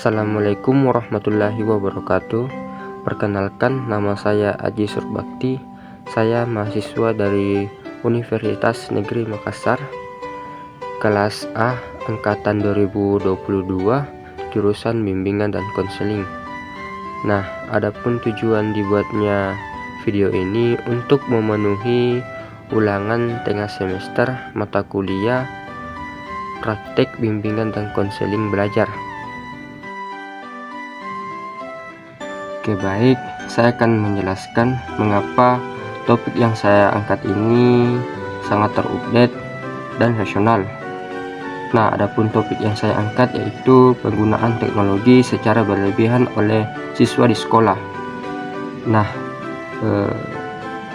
Assalamualaikum warahmatullahi wabarakatuh. Perkenalkan, nama saya Aji Surbakti. Saya mahasiswa dari Universitas Negeri Makassar, kelas A angkatan 2022, jurusan bimbingan dan konseling. Nah, adapun tujuan dibuatnya video ini untuk memenuhi ulangan tengah semester mata kuliah praktek bimbingan dan konseling belajar. Oke, baik, saya akan menjelaskan mengapa topik yang saya angkat ini sangat terupdate dan rasional. Nah, adapun topik yang saya angkat yaitu penggunaan teknologi secara berlebihan oleh siswa di sekolah. Nah,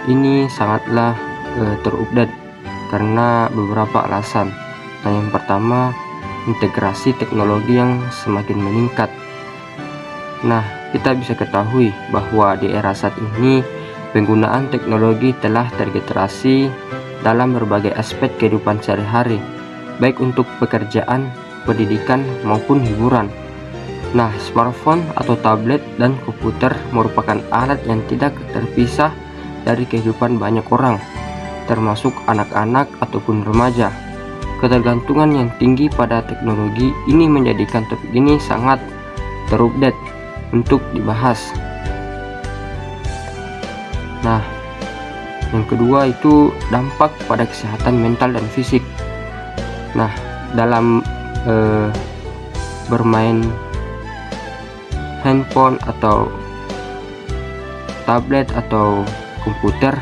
ini sangatlah terupdate karena beberapa alasan. Nah, yang pertama, integrasi teknologi yang semakin meningkat. Nah, kita bisa ketahui bahwa di era saat ini penggunaan teknologi telah tergenerasi dalam berbagai aspek kehidupan sehari-hari, baik untuk pekerjaan, pendidikan, maupun hiburan. Nah, smartphone atau tablet dan komputer merupakan alat yang tidak terpisah dari kehidupan banyak orang, termasuk anak-anak ataupun remaja. Ketergantungan yang tinggi pada teknologi ini menjadikan topik ini sangat terupdate untuk dibahas. Nah, yang kedua itu dampak pada kesehatan mental dan fisik. Nah, dalam bermain handphone atau tablet atau komputer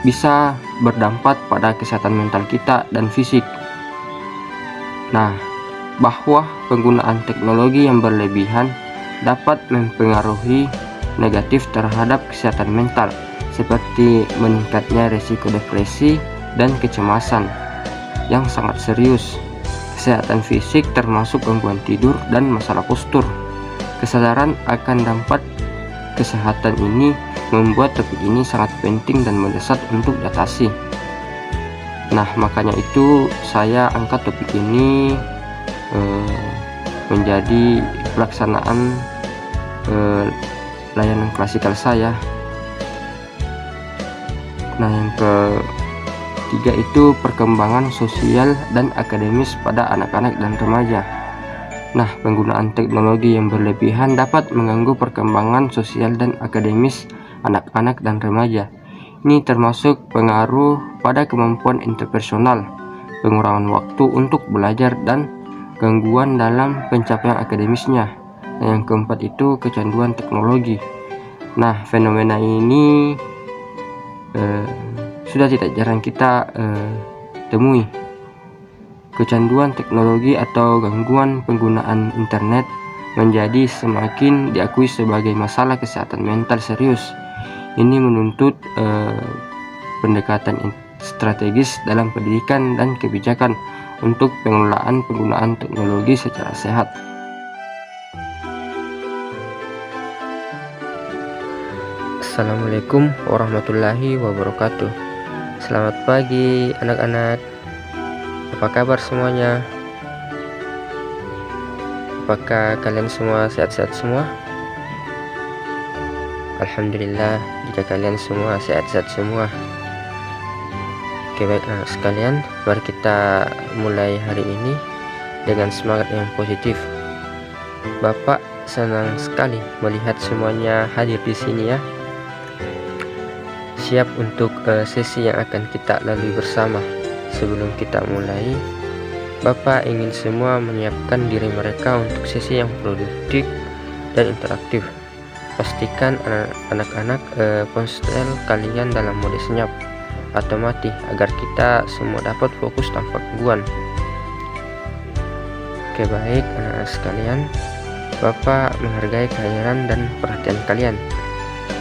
bisa berdampak pada kesehatan mental kita dan fisik. Nah, bahwa penggunaan teknologi yang berlebihan dapat mempengaruhi negatif terhadap kesehatan mental, seperti meningkatnya risiko depresi dan kecemasan yang sangat serius. Kesehatan fisik termasuk gangguan tidur dan masalah postur. Kesadaran akan dampak kesehatan ini membuat topik ini sangat penting dan mendesak untuk diatasi. Nah, makanya itu saya angkat topik ini menjadi pelaksanaan layanan klasikal saya. Nah, yang ketiga itu perkembangan sosial dan akademis pada anak-anak dan remaja. Nah, penggunaan teknologi yang berlebihan dapat mengganggu perkembangan sosial dan akademis anak-anak dan remaja. Ini termasuk pengaruh pada kemampuan interpersonal, pengurangan waktu untuk belajar, dan gangguan dalam pencapaian akademisnya. Nah, yang keempat itu kecanduan teknologi. Nah, fenomena ini sudah tidak jarang kita temui. Kecanduan teknologi atau gangguan penggunaan internet menjadi semakin diakui sebagai masalah kesehatan mental serius. Ini menuntut pendekatan strategis dalam pendidikan dan kebijakan untuk pengelolaan penggunaan teknologi secara sehat. Assalamualaikum warahmatullahi wabarakatuh. Selamat pagi anak-anak. Apa kabar semuanya? Apakah kalian semua sehat-sehat semua? Alhamdulillah jika kalian semua sehat-sehat semua. Oke, baik anak sekalian, mari kita mulai hari ini dengan semangat yang positif. Bapak senang sekali melihat semuanya hadir di sini ya. Siap untuk sesi yang akan kita lalui bersama. Sebelum kita mulai, Bapak ingin semua menyiapkan diri mereka untuk sesi yang produktif dan interaktif. Pastikan anak-anak ponsel kalian dalam mode senyap atau mati agar kita semua dapat fokus tanpa gangguan. Oke, baik anak-anak sekalian, Bapak menghargai kehadiran dan perhatian kalian.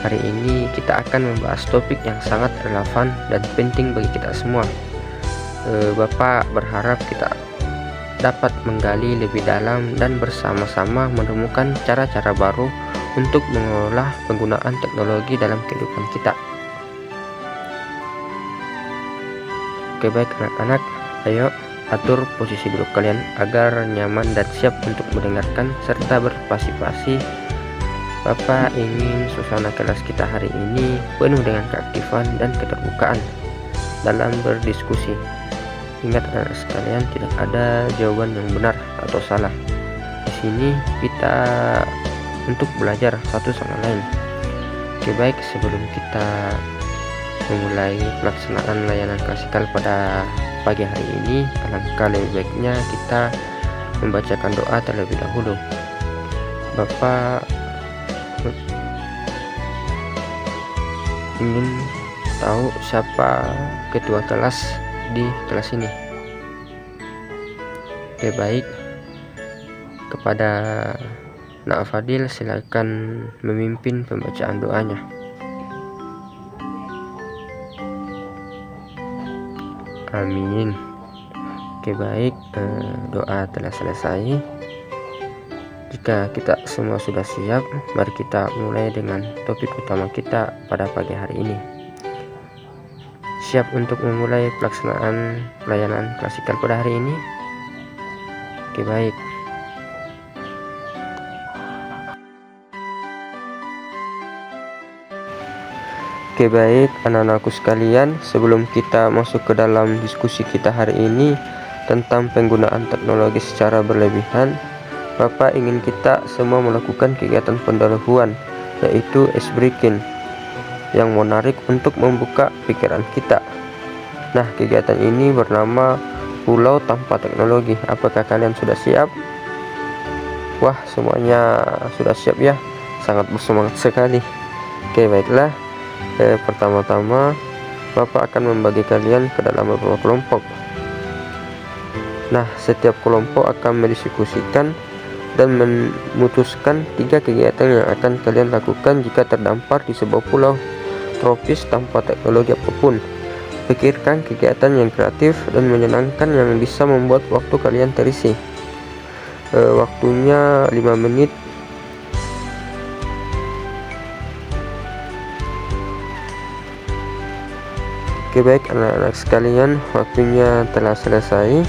Hari ini kita akan membahas topik yang sangat relevan dan penting bagi kita semua. Bapak berharap kita dapat menggali lebih dalam dan bersama-sama menemukan cara-cara baru untuk mengelola penggunaan teknologi dalam kehidupan kita. Oke, baik anak-anak, ayo atur posisi duduk kalian agar nyaman dan siap untuk mendengarkan serta berpartisipasi. Bapak ingin suasana kelas kita hari ini penuh dengan keaktifan dan keterbukaan dalam berdiskusi. Ingat anak sekalian, tidak ada jawaban yang benar atau salah. Di sini kita untuk belajar satu sama lain. Oke, baik, sebelum kita memulai pelaksanaan layanan klasikal pada pagi hari ini, alangkah lebih baiknya kita membacakan doa terlebih dahulu. Bapak ingin tahu siapa ketua kelas di kelas ini. Oke, baik, kepada Nak Fadil silakan memimpin pembacaan doanya. Amin. Oke, baik, doa telah selesai. Jika kita semua sudah siap, mari kita mulai dengan topik utama kita pada pagi hari ini. Siap untuk memulai pelaksanaan pelayanan klasikal pada hari ini? Oke, baik. Oke, baik anak-anakku sekalian, sebelum kita masuk ke dalam diskusi kita hari ini tentang penggunaan teknologi secara berlebihan, Bapak ingin kita semua melakukan kegiatan pendahuluan, yaitu ice breaking, yang menarik untuk membuka pikiran kita. Nah, kegiatan ini bernama Pulau Tanpa Teknologi. Apakah kalian sudah siap? Wah, semuanya sudah siap ya, sangat bersemangat sekali. Oke, baiklah. Pertama-tama Bapak akan membagi kalian ke dalam beberapa kelompok. Nah, setiap kelompok akan mendiskusikan dan memutuskan 3 kegiatan yang akan kalian lakukan jika terdampar di sebuah pulau tropis tanpa teknologi apapun. Pikirkan kegiatan yang kreatif dan menyenangkan yang bisa membuat waktu kalian terisi. Waktunya 5 menit. Oke, baik anak-anak sekalian, waktunya telah selesai.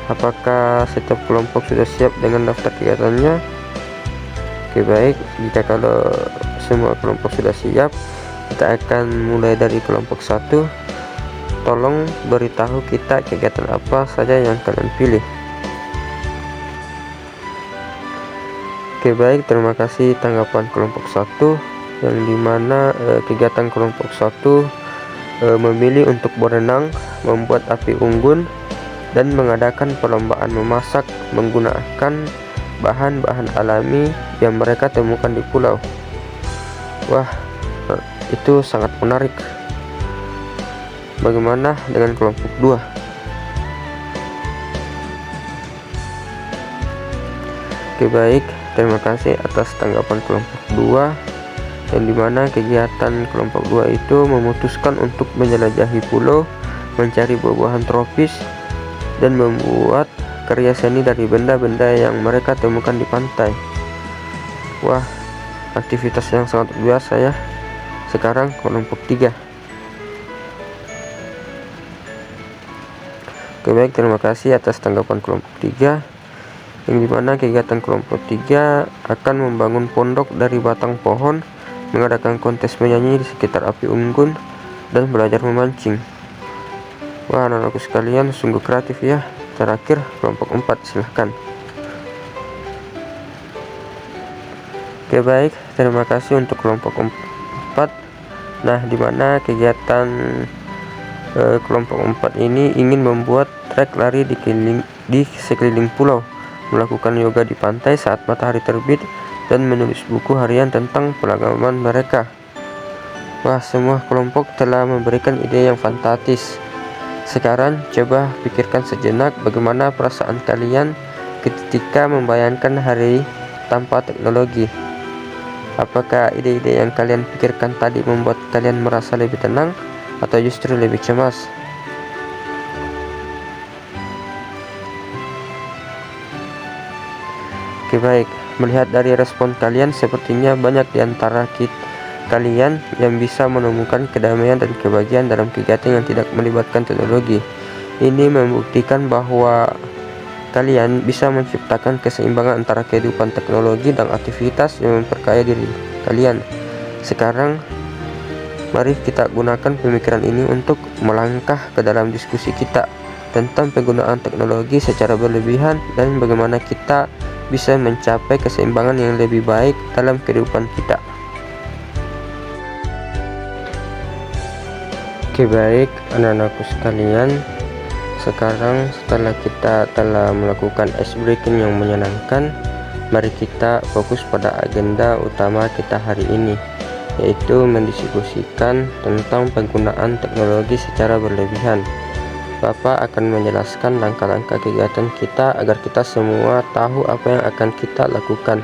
Apakah setiap kelompok sudah siap dengan daftar kegiatannya? Oke, baik, jika kalau semua kelompok sudah siap, kita akan mulai dari kelompok 1. Tolong beritahu kita kegiatan apa saja yang kalian pilih. Oke, baik, terima kasih tanggapan kelompok 1, yang dimana kegiatan kelompok 1 memilih untuk berenang, membuat api unggun, dan mengadakan perlombaan memasak menggunakan bahan-bahan alami yang mereka temukan di pulau. Wah, itu sangat menarik. Bagaimana dengan kelompok 2? Oke, baik, terima kasih atas tanggapan kelompok 2, yang dimana kegiatan kelompok 2 itu memutuskan untuk menjelajahi pulau, mencari buah-buahan tropis, dan membuat karya seni dari benda-benda yang mereka temukan di pantai. Wah, aktivitas yang sangat biasa ya. Sekarang kelompok 3. Oke, baik, terima kasih atas tanggapan kelompok 3, yang dimana kegiatan kelompok 3 akan membangun pondok dari batang pohon, mengadakan kontes menyanyi di sekitar api unggun, dan belajar memancing. Wah, anak-anakku sekalian, sungguh kreatif ya. Terakhir kelompok 4, silahkan. Oke, baik, terima kasih untuk kelompok 4. Nah, dimana kegiatan kelompok 4 ini ingin membuat trek lari di sekeliling pulau, melakukan yoga di pantai saat matahari terbit, dan menulis buku harian tentang pengalaman mereka. Wah, semua kelompok telah memberikan ide yang fantastis. Sekarang coba pikirkan sejenak bagaimana perasaan kalian ketika membayangkan hari tanpa teknologi. Apakah ide-ide yang kalian pikirkan tadi membuat kalian merasa lebih tenang atau justru lebih cemas? Oke, baik, melihat dari respon kalian, sepertinya banyak di antara kalian yang bisa menemukan kedamaian dan kebahagiaan dalam kegiatan yang tidak melibatkan teknologi. Ini membuktikan bahwa kalian bisa menciptakan keseimbangan antara kehidupan teknologi dan aktivitas yang memperkaya diri kalian. Sekarang, mari kita gunakan pemikiran ini untuk melangkah ke dalam diskusi kita tentang penggunaan teknologi secara berlebihan dan bagaimana kita bisa mencapai keseimbangan yang lebih baik dalam kehidupan kita. Oke, baik anak-anakku sekalian, sekarang setelah kita telah melakukan ice breaking yang menyenangkan, mari kita fokus pada agenda utama kita hari ini, yaitu mendiskusikan tentang penggunaan teknologi secara berlebihan. Bapak akan menjelaskan langkah-langkah kegiatan kita agar kita semua tahu apa yang akan kita lakukan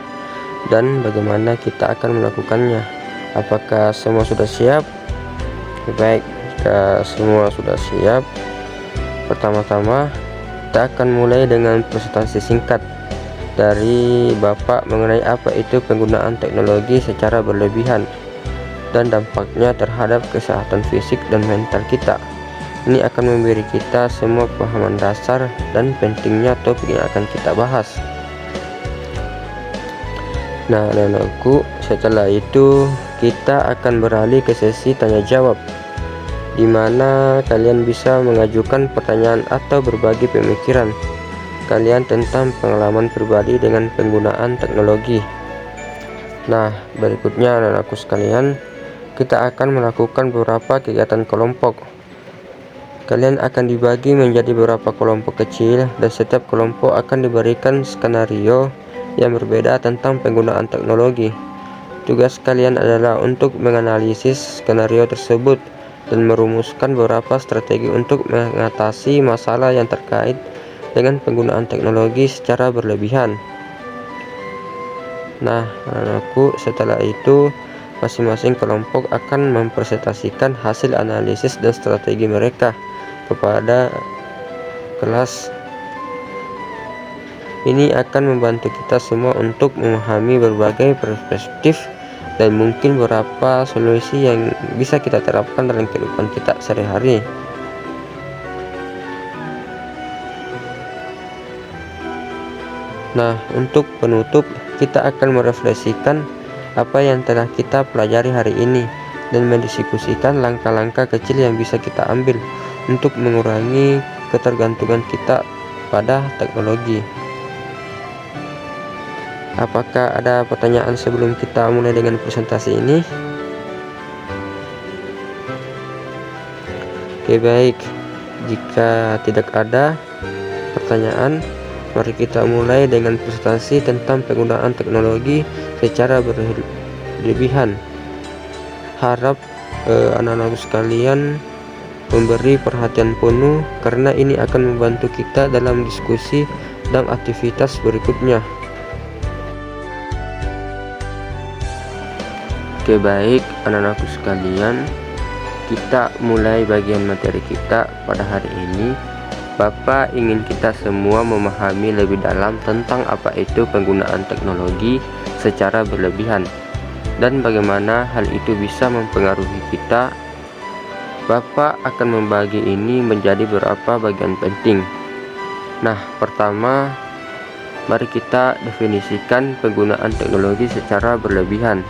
dan bagaimana kita akan melakukannya. Apakah semua sudah siap? Baik, jika semua sudah siap, pertama-tama kita akan mulai dengan presentasi singkat dari Bapak mengenai apa itu penggunaan teknologi secara berlebihan dan dampaknya terhadap kesehatan fisik dan mental kita. Ini akan memberi kita semua pemahaman dasar dan pentingnya topik yang akan kita bahas. Nah, anak-anakku, setelah itu kita akan beralih ke sesi tanya jawab, di mana kalian bisa mengajukan pertanyaan atau berbagi pemikiran kalian tentang pengalaman pribadi dengan penggunaan teknologi. Nah, berikutnya anak-anakku sekalian, kita akan melakukan beberapa kegiatan kelompok. Kalian akan dibagi menjadi beberapa kelompok kecil dan setiap kelompok akan diberikan skenario yang berbeda tentang penggunaan teknologi. Tugas kalian adalah untuk menganalisis skenario tersebut dan merumuskan beberapa strategi untuk mengatasi masalah yang terkait dengan penggunaan teknologi secara berlebihan. Nah, anakku, setelah itu masing-masing kelompok akan mempresentasikan hasil analisis dan strategi mereka kepada kelas. Ini akan membantu kita semua untuk memahami berbagai perspektif dan mungkin beberapa solusi yang bisa kita terapkan dalam kehidupan kita sehari-hari. Nah, untuk penutup, kita akan merefleksikan apa yang telah kita pelajari hari ini dan mendiskusikan langkah-langkah kecil yang bisa kita ambil untuk mengurangi ketergantungan kita pada teknologi. Apakah ada pertanyaan sebelum kita mulai dengan presentasi ini? Oke, baik. Jika tidak ada pertanyaan, mari kita mulai dengan presentasi tentang penggunaan teknologi secara berlebihan. Harap anak-anak sekalian memberi perhatian penuh karena ini akan membantu kita dalam diskusi dan aktivitas berikutnya. Oke, baik anak-anakku sekalian, kita mulai bagian materi kita pada hari ini. Bapak ingin kita semua memahami lebih dalam tentang apa itu penggunaan teknologi secara berlebihan dan bagaimana hal itu bisa mempengaruhi kita. Bapak akan membagi ini menjadi beberapa bagian penting. Nah, pertama, mari kita definisikan penggunaan teknologi secara berlebihan.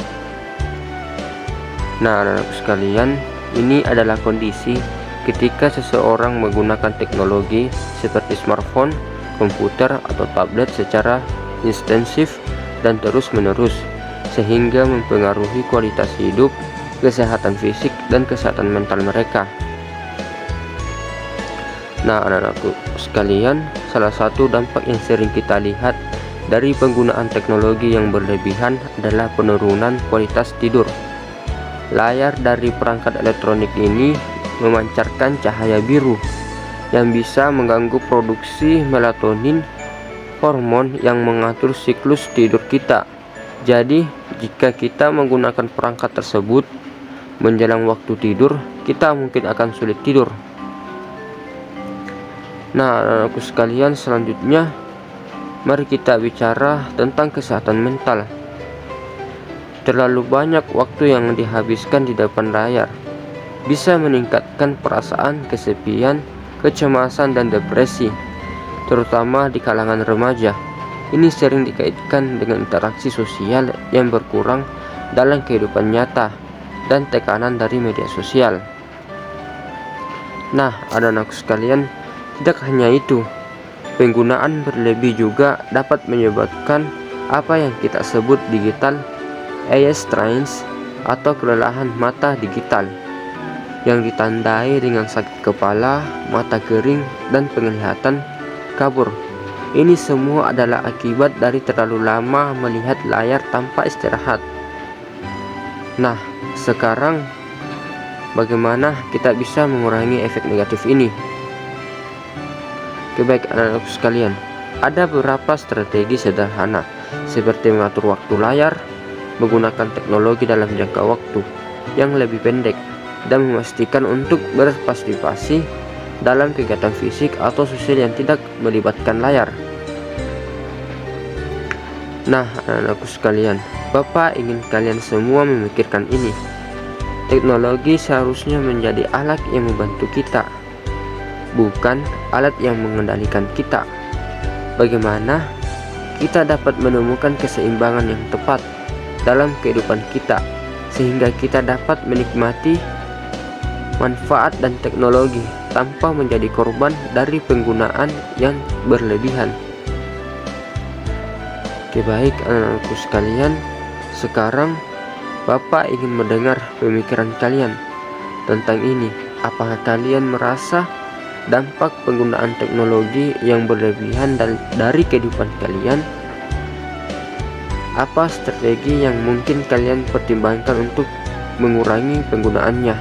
Nah, anak-anak sekalian, ini adalah kondisi ketika seseorang menggunakan teknologi seperti smartphone, komputer, atau tablet secara intensif dan terus-menerus, sehingga mempengaruhi kualitas hidup, kesehatan fisik, dan kesehatan mental mereka. Nah, anak-anakku sekalian, salah satu dampak yang sering kita lihat dari penggunaan teknologi yang berlebihan adalah penurunan kualitas tidur. Layar dari perangkat elektronik ini memancarkan cahaya biru yang bisa mengganggu produksi melatonin, hormon yang mengatur siklus tidur kita. Jadi, jika kita menggunakan perangkat tersebut menjelang waktu tidur, kita mungkin akan sulit tidur. Nah, anakku sekalian, selanjutnya mari kita bicara tentang kesehatan mental. Terlalu banyak waktu yang dihabiskan di depan layar bisa meningkatkan perasaan kesepian kecemasan, dan depresi, terutama di kalangan remaja. Ini sering dikaitkan dengan interaksi sosial yang berkurang dalam kehidupan nyata dan tekanan dari media sosial. Nah, anak-anakku sekalian, tidak hanya itu, penggunaan berlebih juga dapat menyebabkan apa yang kita sebut digital eye strains atau kelelahan mata digital yang ditandai dengan sakit kepala, mata kering, dan penglihatan kabur. Ini semua adalah akibat dari terlalu lama melihat layar tanpa istirahat. Nah, sekarang bagaimana kita bisa mengurangi efek negatif ini? Oke, baik anak-anakku sekalian, ada beberapa strategi sederhana seperti mengatur waktu layar, menggunakan teknologi dalam jangka waktu yang lebih pendek, dan memastikan untuk berpartisipasi dalam kegiatan fisik atau sosial yang tidak melibatkan layar. Nah, anak-anakku sekalian, Bapak ingin kalian semua memikirkan ini. Teknologi seharusnya menjadi alat yang membantu kita, bukan alat yang mengendalikan kita. Bagaimana kita dapat menemukan keseimbangan yang tepat dalam kehidupan kita, sehingga kita dapat menikmati manfaat dan teknologi tanpa menjadi korban dari penggunaan yang berlebihan. Oke, baik anak-anakku sekalian, sekarang Bapak ingin mendengar pemikiran kalian tentang ini. Apakah kalian merasa dampak penggunaan teknologi yang berlebihan dari kehidupan kalian? Apa strategi yang mungkin kalian pertimbangkan untuk mengurangi penggunaannya?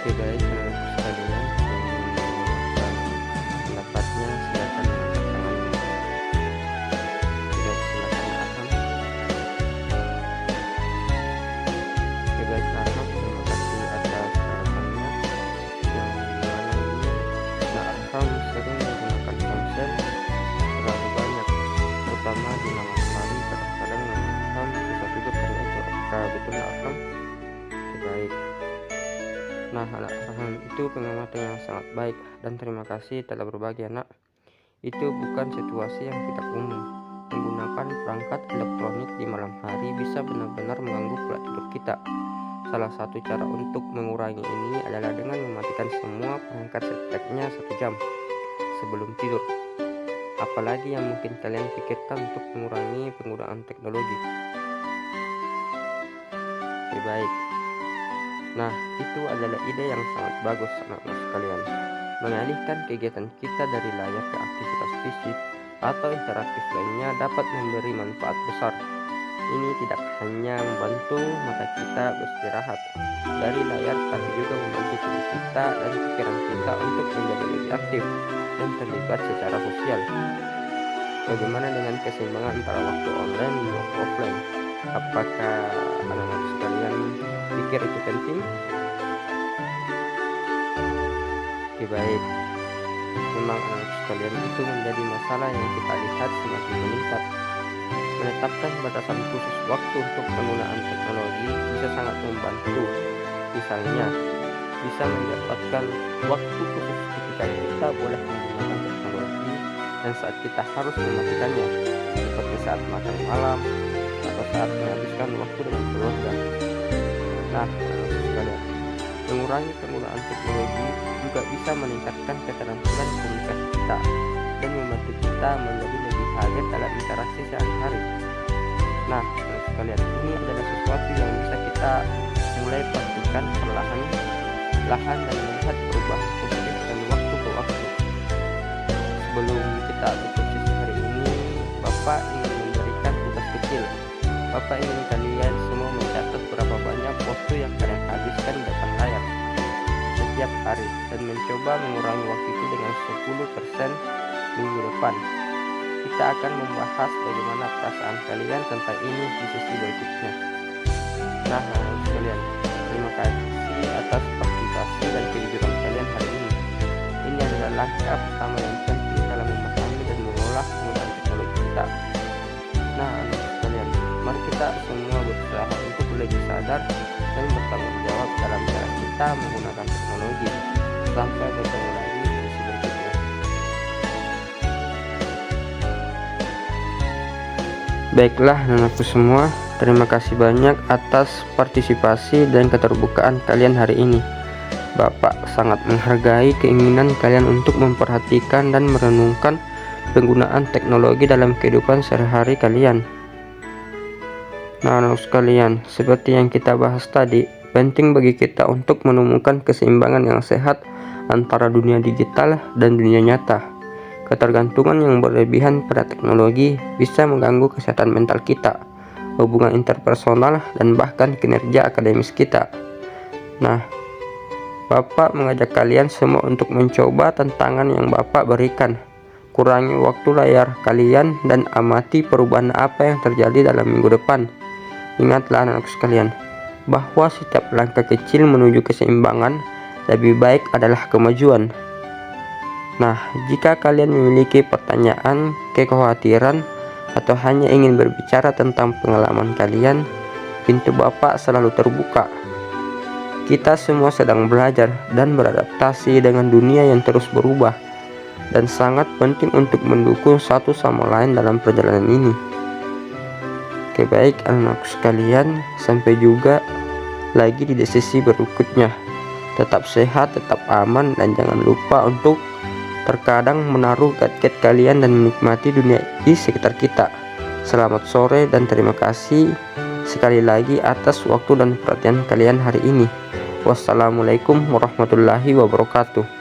Oke, baik anak-anakku sekalian, pendapatnya silakan angkat tangan dulu. Oke, baik, silakan Arham. Oke, baik Arham, terima kasih atas harapannya yang dimana ini Arham sering menggunakan ponsel terlalu banyak, terutama di malam hari. Kadang-kadang Arham susah tidur karena itu. Apakah betul Arham? Oke, baik. Nah, anak Arham, itu pengamatan yang sangat baik dan terima kasih telah berbagi, anak. Itu bukan situasi yang tidak umum. Menggunakan perangkat elektronik di malam hari bisa benar-benar mengganggu pola tidur kita. Salah satu cara untuk mengurangi ini adalah dengan mematikan semua perangkat setidaknya 1 jam sebelum tidur. Apalagi yang mungkin kalian pikirkan untuk mengurangi penggunaan teknologi? Oke, baik. Nah, itu adalah ide yang sangat bagus anak-anak sekalian. Mengalihkan kegiatan kita dari layar ke aktivitas fisik atau interaktif lainnya dapat memberi manfaat besar. Ini tidak hanya membantu mata kita beristirahat dari layar, tapi juga membantu tubuh kita dan pikiran kita untuk menjadi lebih aktif dan terlibat secara sosial. Bagaimana dengan keseimbangan antara waktu online dan waktu offline? Apakah anak-anak sekalian pikir itu penting? Oke, baik. Memang anak-anak sekalian, itu menjadi masalah yang kita lihat semakin meningkat. Menetapkan batasan khusus waktu untuk penggunaan teknologi bisa sangat membantu. Misalnya, bisa mendapatkan waktu khusus ketika kita boleh menggunakan teknologi dan saat kita harus mematikannya, seperti saat makan malam atau saat menghabiskan waktu dengan keluarga. Nah, anak-anak sekalian, mengurangi penggunaan teknologi juga bisa meningkatkan keterampilan komunikasi kita dan membantu kita menjadi lebih hadir dalam interaksi sehari-hari. Nah, anak sekalian, ini adalah sesuatu yang bisa kita mulai praktikkan perlahan-lahan dan melihat perubahan positif dari waktu ke waktu. Sebelum kita tutup sesi hari ini, Bapak ingin memberikan tugas kecil. Bapak ingin kalian semua mencatat berapa banyak waktu yang kalian habiskan di depan layar setiap hari dan mencoba mengurangi waktu itu dengan 10% minggu depan. Kita akan membahas bagaimana perasaan kalian tentang ini di sesi berikutnya. Nah, sekalian, terima kasih atas partisipasi dan kejujuran kalian hari ini. Ini adalah langkah pertama yang penting dalam memahami dan mengolah penggunaan teknologi kita. Nah, anak sekalian, mari kita semua berusaha untuk lebih sadar dan bertanggung jawab dalam cara kita menggunakan teknologi. Sampai bertemu lagi di sesi berikutnya. Baiklah anakku semua, terima kasih banyak atas partisipasi dan keterbukaan kalian hari ini. Bapak sangat menghargai keinginan kalian untuk memperhatikan dan merenungkan penggunaan teknologi dalam kehidupan sehari-hari kalian. Nah, anak sekalian, seperti yang kita bahas tadi, penting bagi kita untuk menemukan keseimbangan yang sehat antara dunia digital dan dunia nyata. Ketergantungan yang berlebihan pada teknologi bisa mengganggu kesehatan mental kita, hubungan interpersonal, dan bahkan kinerja akademis kita. Nah, Bapak mengajak kalian semua untuk mencoba tantangan yang Bapak berikan. Kurangi waktu layar kalian dan amati perubahan apa yang terjadi dalam minggu depan. Ingatlah anak sekalian, bahwa setiap langkah kecil menuju keseimbangan lebih baik adalah kemajuan. Nah, jika kalian memiliki pertanyaan, kekhawatiran, atau hanya ingin berbicara tentang pengalaman kalian, pintu Bapak selalu terbuka. Kita semua sedang belajar dan beradaptasi dengan dunia yang terus berubah, dan sangat penting untuk mendukung satu sama lain dalam perjalanan ini. Oke, baik anak sekalian, sampai juga lagi di sesi berikutnya. Tetap sehat, tetap aman, dan jangan lupa untuk terkadang menaruh gadget kalian dan menikmati dunia di sekitar kita. Selamat sore dan terima kasih sekali lagi atas waktu dan perhatian kalian hari ini. Wassalamualaikum warahmatullahi wabarakatuh.